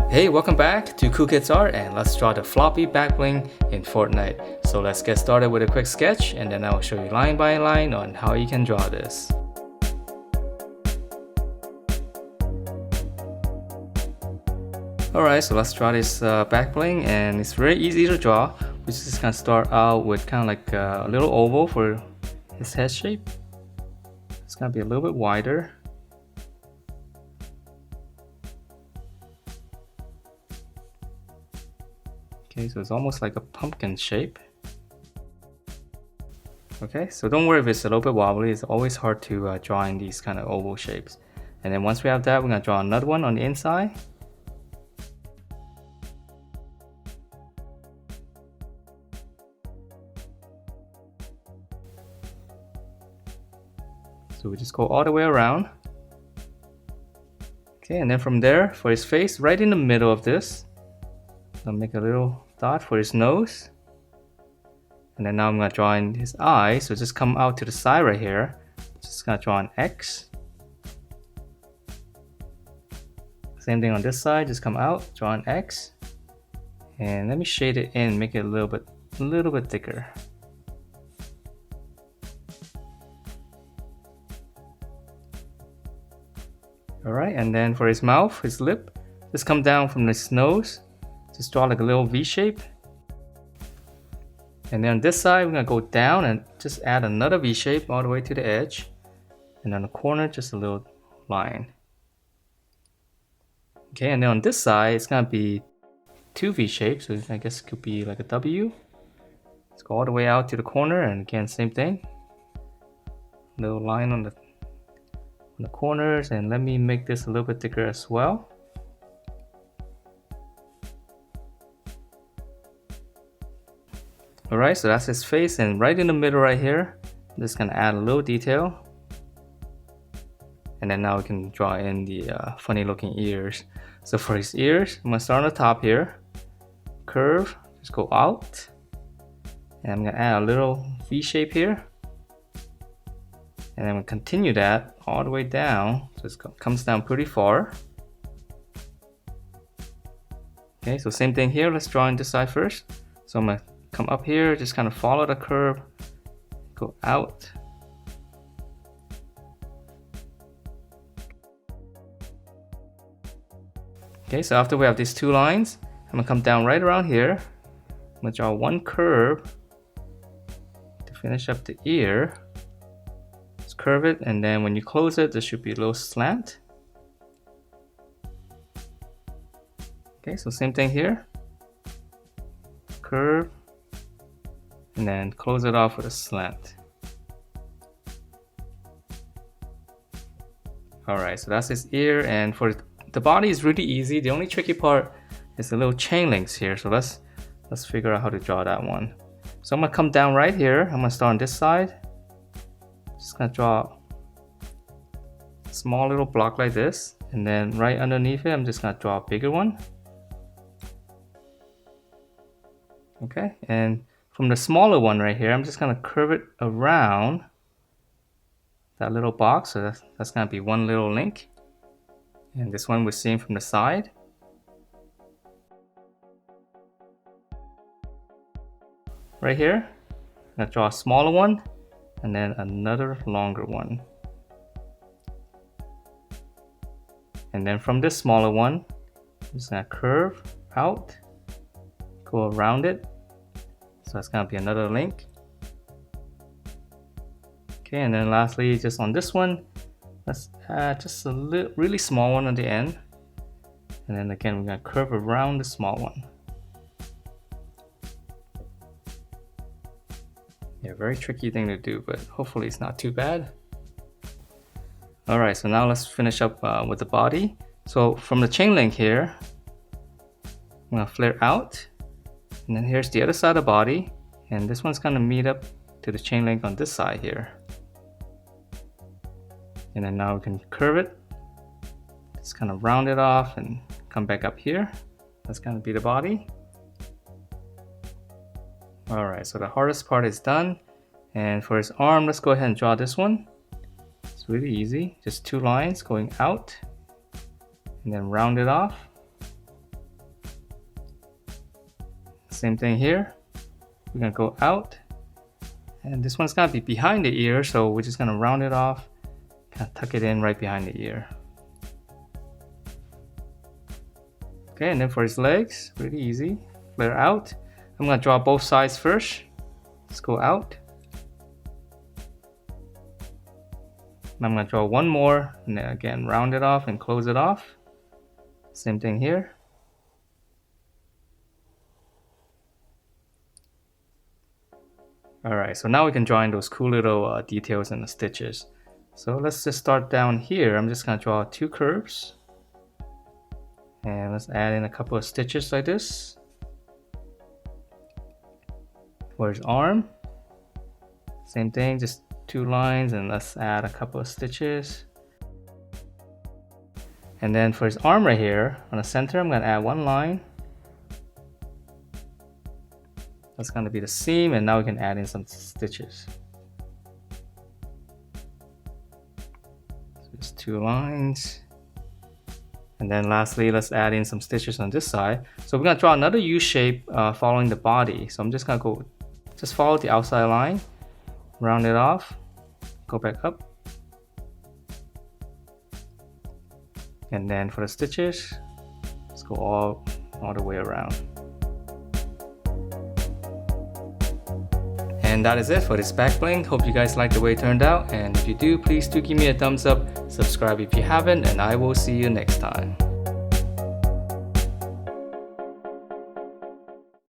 Hey, welcome back to Cool Kids Art, and let's draw the Floppy Back Bling in Fortnite. So let's get started with a quick sketch, and then I will show you line by line on how you can draw this. Alright, so let's draw this back bling, and it's very easy to draw. We're just gonna start out with kind of like a little oval for his head shape. It's gonna be a little bit wider. Okay, so it's almost like a pumpkin shape. Okay, so don't worry if it's a little bit wobbly. It's always hard to draw in these kind of oval shapes. And then once we have that, we're gonna draw another one on the inside. So we just go all the way around. Okay, and then from there, for his face, right in the middle of this, I'll make a little dot for his nose. And then now I'm going to draw in his eye, so just come out to the side right here. Just going to draw an X. Same thing on this side, just come out, draw an X. And let me shade it in, make it a little bit thicker. Alright, and then for his mouth, his lip, just come down from his nose. Just draw like a little V shape. And then on this side, we're gonna go down and just add another V shape all the way to the edge. And on the corner, just a little line. Okay, and then on this side, it's gonna be two V shapes. So I guess it could be like a W. Let's go all the way out to the corner, and again, same thing. Little line on the corners, and let me make this a little bit thicker as well. Alright, so that's his face, and right in the middle right here, I'm just gonna add a little detail. And then now we can draw in the funny looking ears. So for his ears, I'm gonna start on the top here, curve, just go out. And I'm gonna add a little V shape here. And then we'll continue that all the way down, so it comes down pretty far. Okay, so same thing here, let's draw in this side first. So I'm gonna come up here, just kind of follow the curve, go out. Okay, so after we have these two lines, I'm gonna come down right around here. I'm gonna draw one curve to finish up the ear. Just curve it, and then when you close it, there should be a little slant. Okay, so same thing here. Curve, and then close it off with a slant. Alright, so that's his ear, and for the body is really easy. The only tricky part is the little chain links here. So let's figure out how to draw that one. So I'm gonna come down right here. I'm gonna start on this side. Just gonna draw a small little block like this, and then right underneath it, I'm just gonna draw a bigger one. Okay, and from the smaller one right here, I'm just gonna curve it around that little box. So that's gonna be one little link. And this one we're seeing from the side. Right here, I'm gonna draw a smaller one and then another longer one. And then from this smaller one, I'm just gonna curve out, go around it. So that's gonna be another link. Okay, and then lastly, just on this one, let's add just a really small one at the end. And then again, we're gonna curve around the small one. Yeah, very tricky thing to do, but hopefully it's not too bad. Alright, so now let's finish up with the body. So from the chain link here, I'm gonna flare out. And then here's the other side of the body. And this one's gonna meet up to the chain link on this side here. And then now we can curve it. Just kind of round it off and come back up here. That's gonna be the body. Alright, so the hardest part is done. And for his arm, let's go ahead and draw this one. It's really easy, just two lines going out and then round it off. Same thing here. We're gonna go out, and this one's gonna be behind the ear, so we're just gonna round it off, kind of tuck it in right behind the ear. Okay, and then for his legs, really easy. Flare out. I'm gonna draw both sides first. Let's go out. And I'm gonna draw one more, and then again round it off and close it off. Same thing here. Alright, so now we can draw in those cool little details in the stitches. So let's just start down here. I'm just gonna draw 2 curves. And let's add in a couple of stitches like this. For his arm, same thing, just 2 lines, and let's add a couple of stitches. And then for his arm right here, on the center, I'm gonna add 1 line. That's gonna be the seam, and now we can add in some stitches. So just 2 lines. And then lastly, let's add in some stitches on this side. So we're gonna draw another U shape following the body. So I'm just gonna go, just follow the outside line, round it off, go back up. And then for the stitches, let's go all the way around. And that is it for this back bling. Hope you guys like the way it turned out, and if you do, please do give me a thumbs up, subscribe if you haven't, and I will see you next time.